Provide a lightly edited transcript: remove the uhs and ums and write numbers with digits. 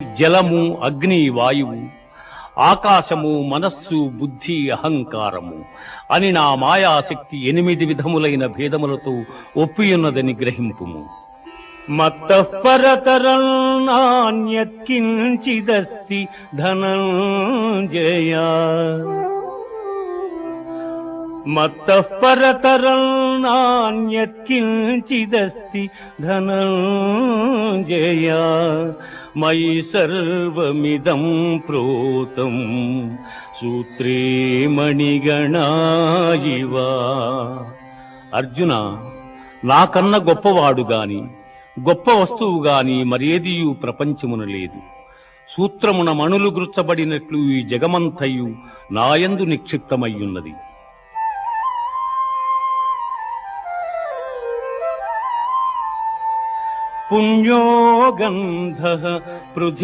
జలము, అగ్ని, వాయువు, ఆకాశము, మనస్సు, బుద్ధి, అహంకారము అని నా మాయాశక్తి 8 విధములైన భేదములతో ఒప్పియున్నదని గ్రహింపుము. మత్తః పరతరం నాన్యత్కించిదస్తి ధనంజయ. మత్తః పరతరం నాన్యత్కించిదస్తి ధనంజయ. మయి సర్వమిదం ప్రోతం సూత్రే మణిగణా ఇవ. అర్జున, నాకన్న గొప్పవాడు గాని గొప్ప వస్తువు గాని మరేదియు ప్రపంచమున లేదు. సూత్రమున మణులు గుర్చబడినట్లు ఈ జగమంతయు నాయందు నిక్షిప్తమయ్యున్నది. పుణ్యో గంధః పృథివీ